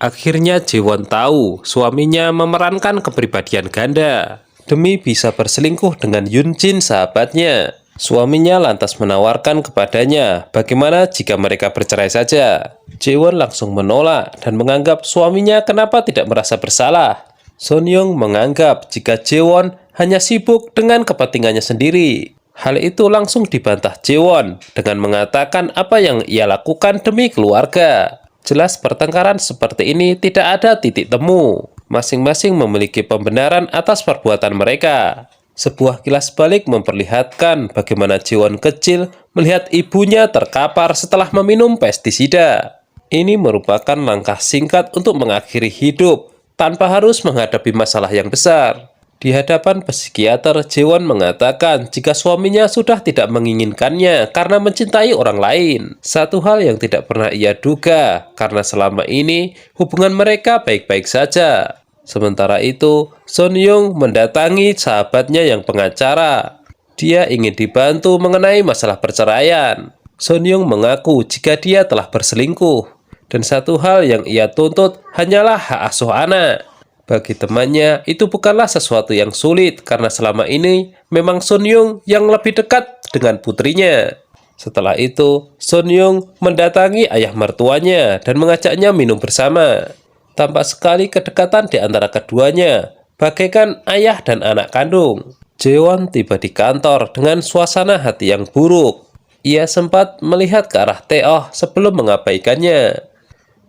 Akhirnya Jaewon tahu suaminya memerankan kepribadian ganda demi bisa berselingkuh dengan Yunjin sahabatnya. Suaminya lantas menawarkan kepadanya bagaimana jika mereka bercerai saja. Jaewon langsung menolak dan menganggap suaminya kenapa tidak merasa bersalah. Sonyoung menganggap jika Jaewon hanya sibuk dengan kepentingannya sendiri. Hal itu langsung dibantah Jaewon dengan mengatakan apa yang ia lakukan demi keluarga. Jelas pertengkaran seperti ini tidak ada titik temu. Masing-masing memiliki pembenaran atas perbuatan mereka. Sebuah kilas balik memperlihatkan bagaimana Jaewon kecil melihat ibunya terkapar setelah meminum pestisida. Ini merupakan langkah singkat untuk mengakhiri hidup tanpa harus menghadapi masalah yang besar. Di hadapan psikiater, Jaewon mengatakan jika suaminya sudah tidak menginginkannya karena mencintai orang lain. Satu hal yang tidak pernah ia duga, karena selama ini hubungan mereka baik-baik saja. Sementara itu, Sonyoung mendatangi sahabatnya yang pengacara. Dia ingin dibantu mengenai masalah perceraian. Sonyoung mengaku jika dia telah berselingkuh. Dan satu hal yang ia tuntut hanyalah hak asuh anak. Bagi temannya, itu bukanlah sesuatu yang sulit karena selama ini memang Sonyoung yang lebih dekat dengan putrinya. Setelah itu, Sonyoung mendatangi ayah mertuanya dan mengajaknya minum bersama. Tampak sekali kedekatan di antara keduanya, bagaikan ayah dan anak kandung. Jaewon tiba di kantor dengan suasana hati yang buruk. Ia sempat melihat ke arah Tae-oh sebelum mengabaikannya.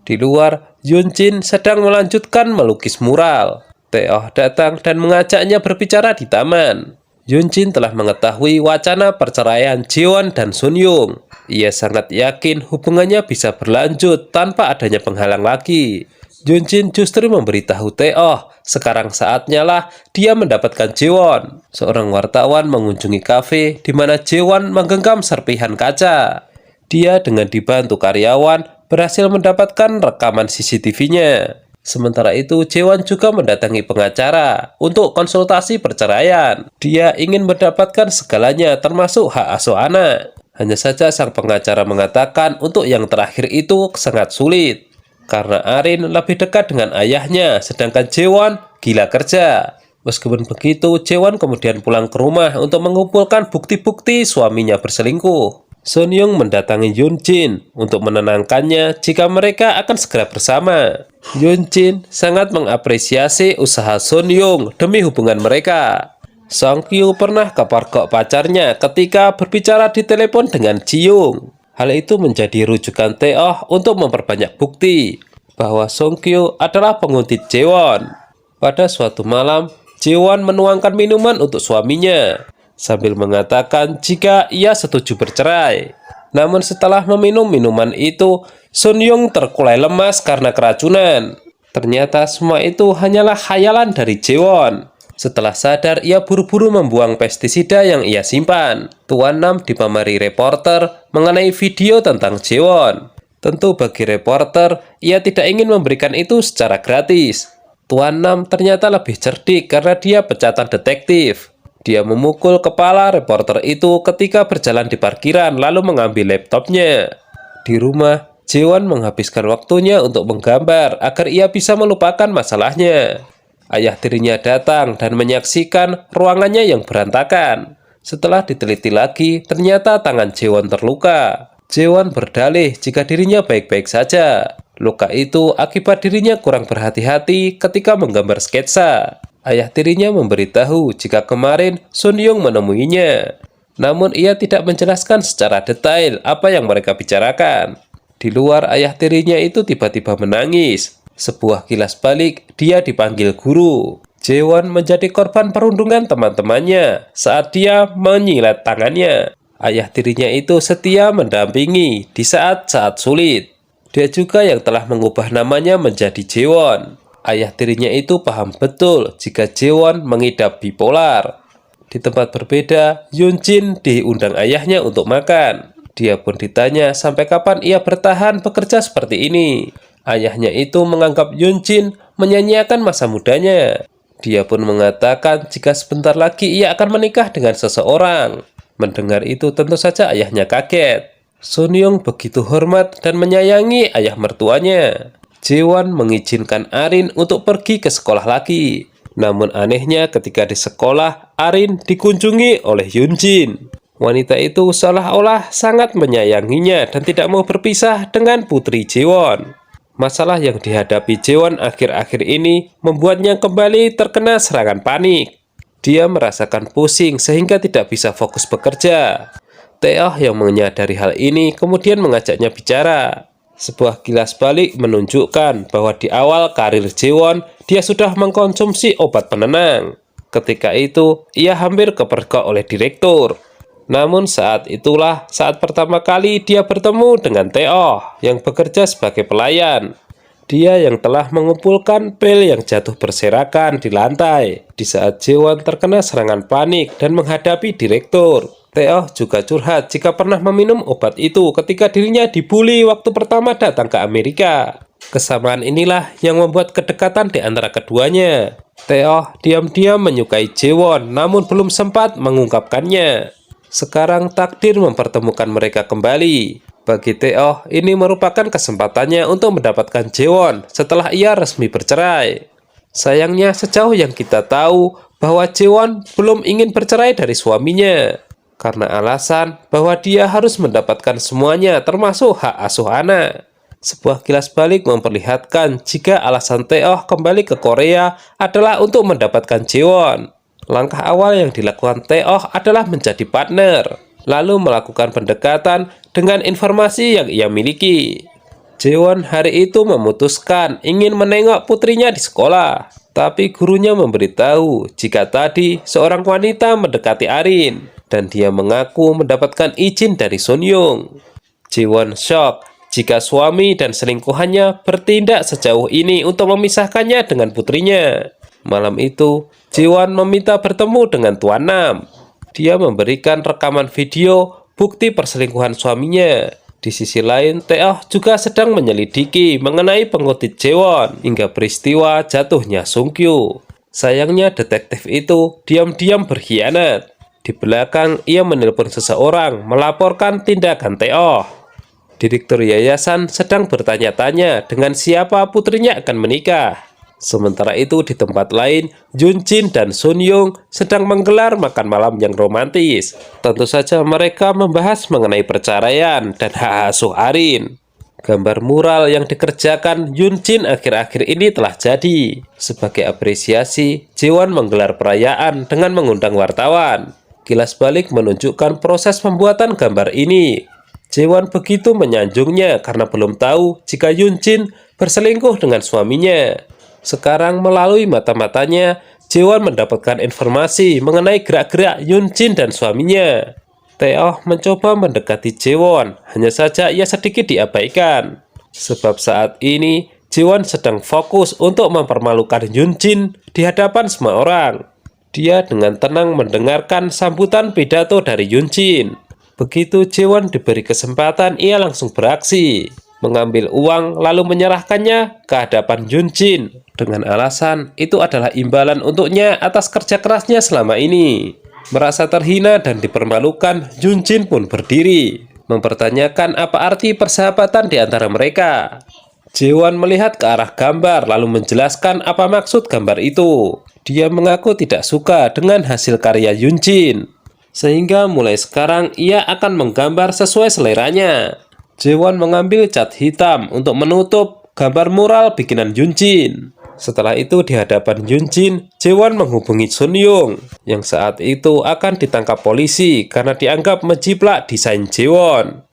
Di luar, Yunjin sedang melanjutkan melukis mural. Tae-oh datang dan mengajaknya berbicara di taman. Yunjin telah mengetahui wacana perceraian Jaewon dan Sonyoung. Ia sangat yakin hubungannya bisa berlanjut tanpa adanya penghalang lagi. Yunjin justru memberitahu Tae-oh, sekarang saatnya lah dia mendapatkan Jaewon. Seorang wartawan mengunjungi kafe di mana Jaewon menggenggam serpihan kaca. Dia dengan dibantu karyawan berhasil mendapatkan rekaman CCTV-nya. Sementara itu, Jaewon juga mendatangi pengacara untuk konsultasi perceraian. Dia ingin mendapatkan segalanya termasuk hak asuh anak. Hanya saja sang pengacara mengatakan untuk yang terakhir itu sangat sulit. Karena Arin lebih dekat dengan ayahnya, sedangkan Jaewon gila kerja. Meskipun begitu, Jaewon kemudian pulang ke rumah untuk mengumpulkan bukti-bukti suaminya berselingkuh. Sonyoung mendatangi Yunjin untuk menenangkannya jika mereka akan segera bersama. Yunjin sangat mengapresiasi usaha Sonyoung demi hubungan mereka. Songkyu pernah kepergok pacarnya ketika berbicara di telepon dengan Jiyoung. Hal itu menjadi rujukan Tae-oh untuk memperbanyak bukti bahwa Songkyu adalah penguntit Jaewon. Pada suatu malam, Jaewon menuangkan minuman untuk suaminya sambil mengatakan jika ia setuju bercerai. Namun setelah meminum minuman itu, Sonyoung terkulai lemas karena keracunan. Ternyata semua itu hanyalah khayalan dari Jaewon. Setelah sadar, ia buru-buru membuang pestisida yang ia simpan. Tuan Nam dipamari reporter mengenai video tentang Jaewon. Tentu bagi reporter, ia tidak ingin memberikan itu secara gratis. Tuan Nam ternyata lebih cerdik karena dia pecatan detektif. Dia memukul kepala reporter itu ketika berjalan di parkiran lalu mengambil laptopnya. Di rumah, Jaewon menghabiskan waktunya untuk menggambar agar ia bisa melupakan masalahnya. Ayah tirinya datang dan menyaksikan ruangannya yang berantakan. Setelah diteliti lagi, ternyata tangan Jaewon terluka. Jaewon berdalih jika dirinya baik-baik saja. Luka itu akibat dirinya kurang berhati-hati ketika menggambar sketsa. Ayah tirinya memberitahu jika kemarin Sonyoung menemuinya. Namun ia tidak menjelaskan secara detail apa yang mereka bicarakan. Di luar, ayah tirinya itu tiba-tiba menangis. Sebuah kilas balik, dia dipanggil guru. Jaewon menjadi korban perundungan teman-temannya saat dia menyilet tangannya. Ayah tirinya itu setia mendampingi di saat-saat sulit. Dia juga yang telah mengubah namanya menjadi Jaewon. Ayah tirinya itu paham betul jika Jaewon mengidap bipolar. Di tempat berbeda, Yunjin diundang ayahnya untuk makan. Dia pun ditanya sampai kapan ia bertahan bekerja seperti ini. Ayahnya itu menganggap Yunjin menyanyiakan masa mudanya. Dia pun mengatakan jika sebentar lagi ia akan menikah dengan seseorang. Mendengar itu tentu saja ayahnya kaget. Sonyoung begitu hormat dan menyayangi ayah mertuanya. Jaewon mengizinkan Arin untuk pergi ke sekolah lagi. Namun anehnya ketika di sekolah, Arin dikunjungi oleh Hyunjin. Wanita itu seolah-olah sangat menyayanginya dan tidak mau berpisah dengan putri Jaewon. Masalah yang dihadapi Jaewon akhir-akhir ini membuatnya kembali terkena serangan panik. Dia merasakan pusing sehingga tidak bisa fokus bekerja. Taeoh yang menyadari hal ini kemudian mengajaknya bicara. Sebuah kilas balik menunjukkan bahwa di awal karir Jaewon, dia sudah mengkonsumsi obat penenang. Ketika itu, ia hampir kepergok oleh direktur. Namun saat itulah saat pertama kali dia bertemu dengan Taeoh yang bekerja sebagai pelayan. Dia yang telah mengumpulkan pil yang jatuh berserakan di lantai di saat Jaewon terkena serangan panik dan menghadapi direktur. Taeoh juga curhat jika pernah meminum obat itu ketika dirinya dibully waktu pertama datang ke Amerika. Kesamaan inilah yang membuat kedekatan di antara keduanya. Taeoh diam-diam menyukai Jaewon namun belum sempat mengungkapkannya. Sekarang takdir mempertemukan mereka kembali. Bagi Taeoh, ini merupakan kesempatannya untuk mendapatkan Jaewon setelah ia resmi bercerai. Sayangnya sejauh yang kita tahu bahwa Jaewon belum ingin bercerai dari suaminya. Karena alasan bahwa dia harus mendapatkan semuanya termasuk hak asuh anak. Sebuah kilas balik memperlihatkan jika alasan Taeoh kembali ke Korea adalah untuk mendapatkan Jaewon. Langkah awal yang dilakukan Taeoh adalah menjadi partner, lalu melakukan pendekatan dengan informasi yang ia miliki. Jaewon hari itu memutuskan ingin menengok putrinya di sekolah, tapi gurunya memberitahu jika tadi seorang wanita mendekati Arin, dan dia mengaku mendapatkan izin dari Sunyoung. Jaewon shock jika suami dan selingkuhannya bertindak sejauh ini untuk memisahkannya dengan putrinya. Malam itu, Jaewon meminta bertemu dengan Tuan Nam. Dia memberikan rekaman video bukti perselingkuhan suaminya. Di sisi lain, Taeoh juga sedang menyelidiki mengenai pengutip Jaewon hingga peristiwa jatuhnya Sungkyu. Sayangnya detektif itu diam-diam berkhianat. Di belakang, ia menelpon seseorang melaporkan tindakan Taeoh. Direktur yayasan sedang bertanya-tanya dengan siapa putrinya akan menikah. Sementara itu di tempat lain, Junjin dan Sunyoung sedang menggelar makan malam yang romantis. Tentu saja mereka membahas mengenai perceraian dan hak asuh Arin. Gambar mural yang dikerjakan Junjin akhir-akhir ini telah jadi. Sebagai apresiasi, Jaewon menggelar perayaan dengan mengundang wartawan. Kilas balik menunjukkan proses pembuatan gambar ini. Jaewon begitu menyanjungnya karena belum tahu jika Junjin berselingkuh dengan suaminya. Sekarang melalui mata-matanya, Jaewon mendapatkan informasi mengenai gerak-gerak Junjin dan suaminya. Taeoh mencoba mendekati Jaewon, hanya saja ia sedikit diabaikan. Sebab saat ini, Jaewon sedang fokus untuk mempermalukan Junjin di hadapan semua orang. Dia dengan tenang mendengarkan sambutan pidato dari Junjin. Begitu Jaewon diberi kesempatan, ia langsung beraksi. Mengambil uang lalu menyerahkannya ke hadapan Junjin dengan alasan itu adalah imbalan untuknya atas kerja kerasnya selama ini. Merasa terhina dan dipermalukan, Junjin pun berdiri mempertanyakan apa arti persahabatan di antara mereka. Jaewon melihat ke arah gambar lalu menjelaskan apa maksud gambar itu. Dia mengaku tidak suka dengan hasil karya Junjin, sehingga mulai sekarang ia akan menggambar sesuai seleranya. Jaewon mengambil cat hitam untuk menutup gambar mural bikinan Junjin. Setelah itu di hadapan Junjin, Jaewon menghubungi Sunyoung yang saat itu akan ditangkap polisi karena dianggap menjiplak desain Jaewon.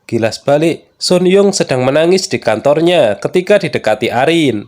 Kilas balik, Sunyoung sedang menangis di kantornya ketika didekati Arin.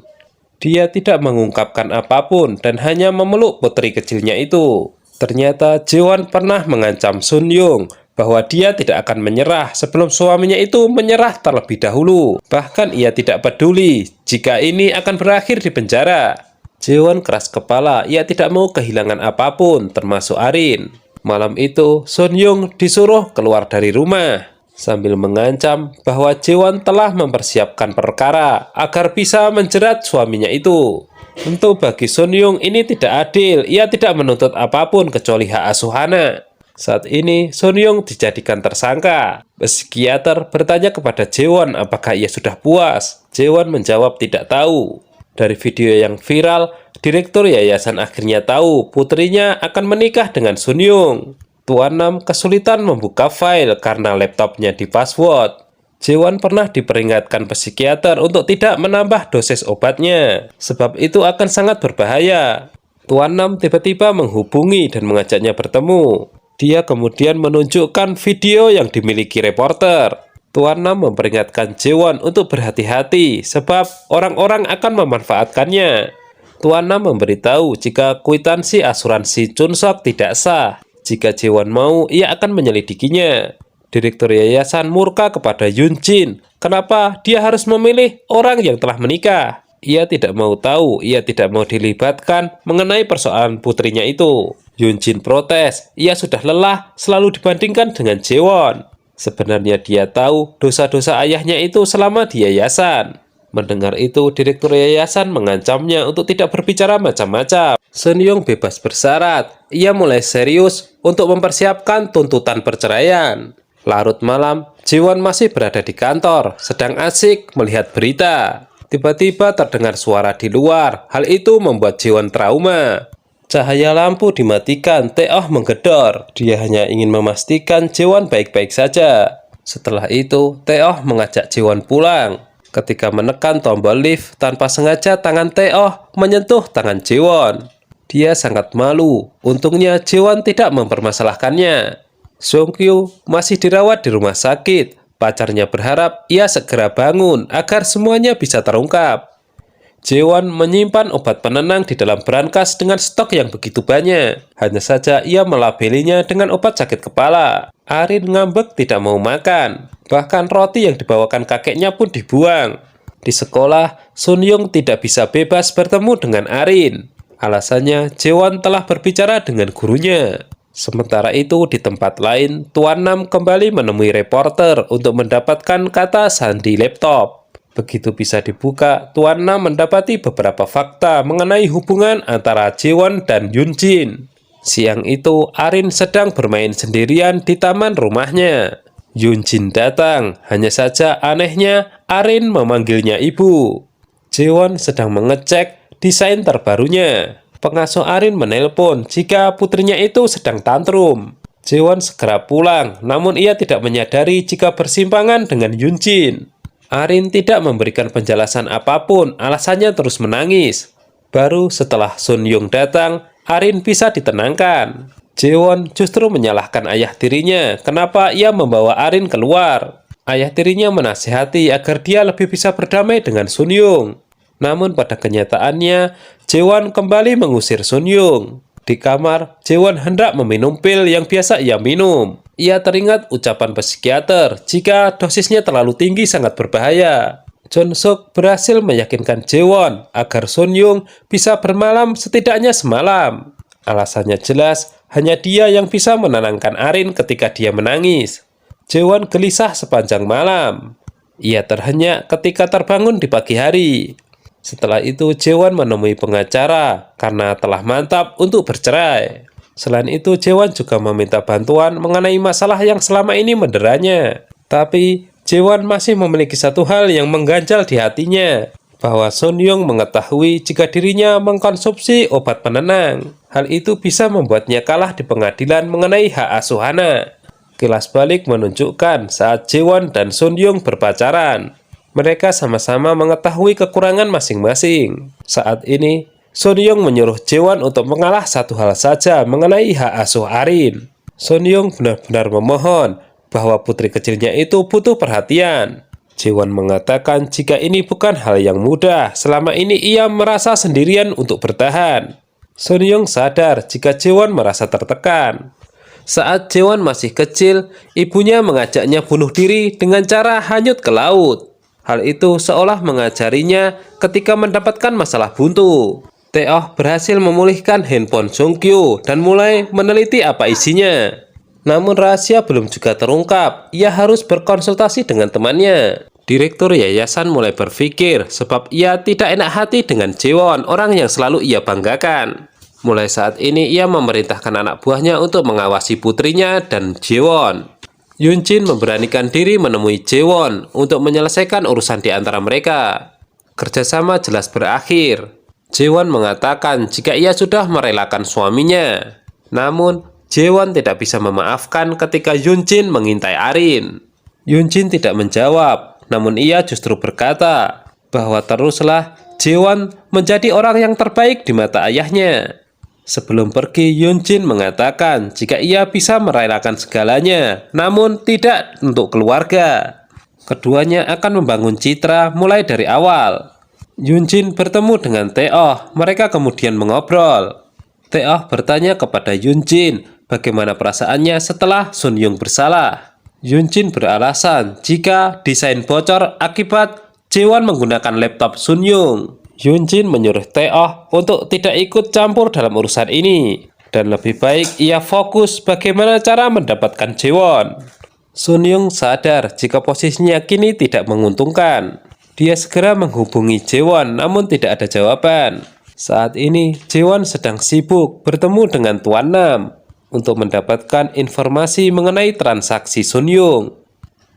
Dia tidak mengungkapkan apapun dan hanya memeluk putri kecilnya itu. Ternyata Jaewon pernah mengancam Sunyoung bahwa dia tidak akan menyerah sebelum suaminya itu menyerah terlebih dahulu. Bahkan ia tidak peduli jika ini akan berakhir di penjara. Jaewon keras kepala, ia tidak mau kehilangan apapun termasuk Arin. Malam itu, Sunyoung disuruh keluar dari rumah sambil mengancam bahwa Jaewon telah mempersiapkan perkara agar bisa menjerat suaminya itu. Tentu bagi Sunyoung ini tidak adil, ia tidak menuntut apapun kecuali hak asuh anak. Saat ini, Sun Yung dijadikan tersangka. Psikiater bertanya kepada Jaewon apakah ia sudah puas. Jaewon menjawab tidak tahu. Dari video yang viral, direktur yayasan akhirnya tahu putrinya akan menikah dengan Sun Yung. Tuan Nam kesulitan membuka file karena laptopnya di-password. Jaewon pernah diperingatkan psikiater untuk tidak menambah dosis obatnya, sebab itu akan sangat berbahaya. Tuan Nam tiba-tiba menghubungi dan mengajaknya bertemu. Dia kemudian menunjukkan video yang dimiliki reporter. Tuan Nam memperingatkan Jaewon untuk berhati-hati sebab orang-orang akan memanfaatkannya. Tuan Nam memberitahu jika kwitansi asuransi Chunsok tidak sah. Jika Jaewon mau, ia akan menyelidikinya. Direktur yayasan murka kepada Yunjin. Kenapa dia harus memilih orang yang telah menikah? Ia tidak mau tahu, ia tidak mau dilibatkan mengenai persoalan putrinya itu. Yunjin protes, ia sudah lelah selalu dibandingkan dengan Jaewon. Sebenarnya dia tahu dosa-dosa ayahnya itu selama di yayasan. Mendengar itu, direktur yayasan mengancamnya untuk tidak berbicara macam-macam. Sun Yung bebas bersyarat. Ia mulai serius untuk mempersiapkan tuntutan perceraian. Larut malam, Jaewon masih berada di kantor, sedang asik melihat berita. Tiba-tiba terdengar suara di luar. Hal itu membuat Jaewon trauma. Cahaya lampu dimatikan, Tae-oh menggedor. Dia hanya ingin memastikan Jaewon baik-baik saja. Setelah itu, Tae-oh mengajak Jaewon pulang. Ketika menekan tombol lift, tanpa sengaja tangan Tae-oh menyentuh tangan Jaewon. Dia sangat malu. Untungnya Jaewon tidak mempermasalahkannya. Sung-kyu masih dirawat di rumah sakit. Pacarnya berharap ia segera bangun agar semuanya bisa terungkap. Jaewon menyimpan obat penenang di dalam brankas dengan stok yang begitu banyak. Hanya saja ia melabelinya dengan obat sakit kepala. Arin ngambek tidak mau makan. Bahkan roti yang dibawakan kakeknya pun dibuang. Di sekolah, Sun Yung tidak bisa bebas bertemu dengan Arin. Alasannya, Jaewon telah berbicara dengan gurunya. Sementara itu, di tempat lain, Tuan Nam kembali menemui reporter untuk mendapatkan kata sandi laptop. Begitu bisa dibuka, Tuan Nam mendapati beberapa fakta mengenai hubungan antara Jaewon dan Yunjin. Siang itu, Arin sedang bermain sendirian di taman rumahnya. Yunjin datang, hanya saja anehnya Arin memanggilnya ibu. Jaewon sedang mengecek desain terbarunya. Pengasuh Arin menelpon jika putrinya itu sedang tantrum. Jaewon segera pulang, namun ia tidak menyadari jika bersimpangan dengan Yunjin. Arin tidak memberikan penjelasan apapun, alasannya terus menangis. Baru setelah Sun Yung datang, Arin bisa ditenangkan. Jaewon justru menyalahkan ayah tirinya, kenapa ia membawa Arin keluar. Ayah tirinya menasihati agar dia lebih bisa berdamai dengan Sun Yung. Namun pada kenyataannya, Jaewon kembali mengusir Sun Yung. Di kamar, Jaewon hendak meminum pil yang biasa ia minum. Ia teringat ucapan psikiater, jika dosisnya terlalu tinggi sangat berbahaya. Chun-suk berhasil meyakinkan Jaewon agar Sun Yung bisa bermalam setidaknya semalam. Alasannya jelas, hanya dia yang bisa menenangkan Arin ketika dia menangis. Jaewon gelisah sepanjang malam. Ia terhenyak ketika terbangun di pagi hari. Setelah itu, Jaewon menemui pengacara karena telah mantap untuk bercerai. Selain itu, Jaewon juga meminta bantuan mengenai masalah yang selama ini menderanya. Tapi, Jaewon masih memiliki satu hal yang mengganjal di hatinya, bahwa Sun Yung mengetahui jika dirinya mengkonsumsi obat penenang. Hal itu bisa membuatnya kalah di pengadilan mengenai hak asuh anak. Kilas balik menunjukkan saat Jaewon dan Sun Yung berpacaran. Mereka sama-sama mengetahui kekurangan masing-masing. Saat ini, Sun Yung menyuruh Jaewon untuk mengalah satu hal saja mengenai hak asuh Arin. Sun Yung benar-benar memohon bahwa putri kecilnya itu butuh perhatian. Jaewon mengatakan jika ini bukan hal yang mudah, selama ini ia merasa sendirian untuk bertahan. Sun Yung sadar jika Jaewon merasa tertekan. Saat Jaewon masih kecil, ibunya mengajaknya bunuh diri dengan cara hanyut ke laut. Hal itu seolah mengajarinya ketika mendapatkan masalah buntu. Tae-oh berhasil memulihkan handphone Sung-kyu dan mulai meneliti apa isinya. Namun rahasia belum juga terungkap, ia harus berkonsultasi dengan temannya. Direktur yayasan mulai berpikir sebab ia tidak enak hati dengan Jaewon, orang yang selalu ia banggakan. Mulai saat ini ia memerintahkan anak buahnya untuk mengawasi putrinya dan Jaewon. Yunjin memberanikan diri menemui Jaewon untuk menyelesaikan urusan di antara mereka. Kerjasama jelas berakhir. Jaewon mengatakan jika ia sudah merelakan suaminya. Namun, Jaewon tidak bisa memaafkan ketika Yunjin mengintai Arin. Yunjin tidak menjawab, namun ia justru berkata bahwa teruslah Jaewon menjadi orang yang terbaik di mata ayahnya. Sebelum pergi, Yunjin mengatakan jika ia bisa merelakan segalanya, namun tidak untuk keluarga. Keduanya akan membangun citra mulai dari awal. Yunjin bertemu dengan Tae-oh, mereka kemudian mengobrol. Tae-oh bertanya kepada Yunjin bagaimana perasaannya setelah Sun Yung bersalah. Yunjin beralasan jika desain bocor akibat Jaewon menggunakan laptop Sun Yung. Yunjin menyuruh Tae-oh untuk tidak ikut campur dalam urusan ini, dan lebih baik ia fokus bagaimana cara mendapatkan Jaewon. Sun Yung sadar jika posisinya kini tidak menguntungkan. Dia segera menghubungi Jaewon namun tidak ada jawaban. Saat ini Jaewon sedang sibuk bertemu dengan Tuan Nam untuk mendapatkan informasi mengenai transaksi Sun Yung.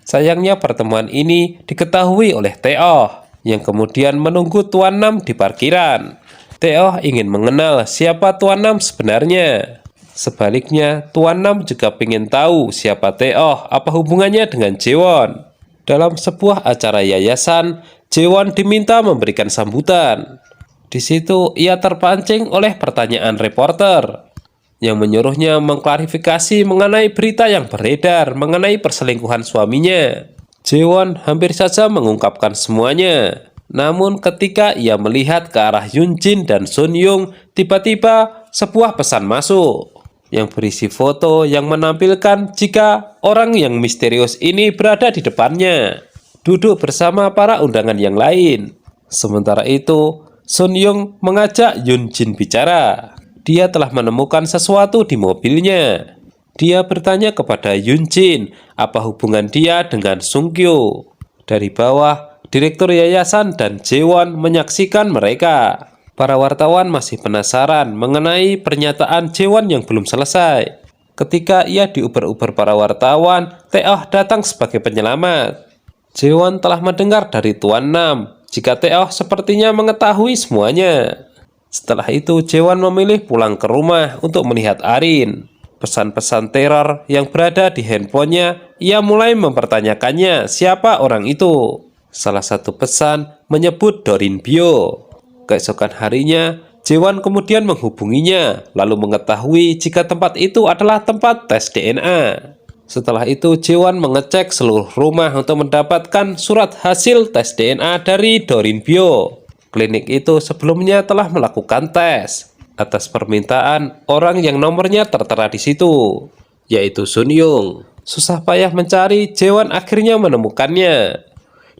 Sayangnya pertemuan ini diketahui oleh Tae-oh yang kemudian menunggu Tuan Nam di parkiran. Tae-oh ingin mengenal siapa Tuan Nam sebenarnya. Sebaliknya, Tuan Nam juga ingin tahu siapa Tae-oh, apa hubungannya dengan Jaewon. Dalam sebuah acara yayasan, Jaewon diminta memberikan sambutan. Di situ ia terpancing oleh pertanyaan reporter yang menyuruhnya mengklarifikasi mengenai berita yang beredar mengenai perselingkuhan suaminya. Jaewon hampir saja mengungkapkan semuanya. Namun ketika ia melihat ke arah Yunjin dan Sun Yung, tiba-tiba sebuah pesan masuk yang berisi foto yang menampilkan jika orang yang misterius ini berada di depannya, duduk bersama para undangan yang lain. Sementara itu, Sun Yung mengajak Yunjin bicara. Dia telah menemukan sesuatu di mobilnya. Dia bertanya kepada Yunjin apa hubungan dia dengan Sung Kyo. Dari bawah, direktur yayasan dan Jaewon menyaksikan mereka. Para wartawan masih penasaran mengenai pernyataan Jaewon yang belum selesai. Ketika ia diuber-uber para wartawan, Tae-oh datang sebagai penyelamat. Jaewon telah mendengar dari Tuan Nam jika Tae-oh sepertinya mengetahui semuanya. Setelah itu, Jaewon memilih pulang ke rumah untuk melihat Arin. Pesan-pesan teror yang berada di handphonenya, ia mulai mempertanyakannya siapa orang itu. Salah satu pesan menyebut Dorin Bio. Keesokan harinya, Jaewon kemudian menghubunginya, lalu mengetahui jika tempat itu adalah tempat tes DNA. Setelah itu, Jaewon mengecek seluruh rumah untuk mendapatkan surat hasil tes DNA dari Dorin Bio. Klinik itu sebelumnya telah melakukan tes atas permintaan orang yang nomornya tertera di situ, yaitu Sun Yung. Susah payah mencari, Jaewon akhirnya menemukannya.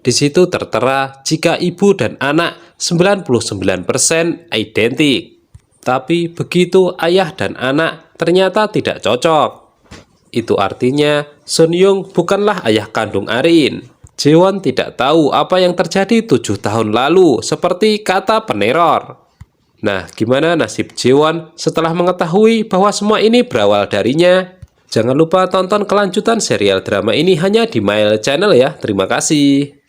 Di situ tertera jika ibu dan anak 99% identik. Tapi begitu ayah dan anak ternyata tidak cocok. Itu artinya Sun Yung bukanlah ayah kandung Arin. Jaewon tidak tahu apa yang terjadi 7 tahun lalu seperti kata peneror. Nah, gimana nasib Jaewon setelah mengetahui bahwa semua ini berawal darinya? Jangan lupa tonton kelanjutan serial drama ini hanya di Mail Channel ya. Terima kasih.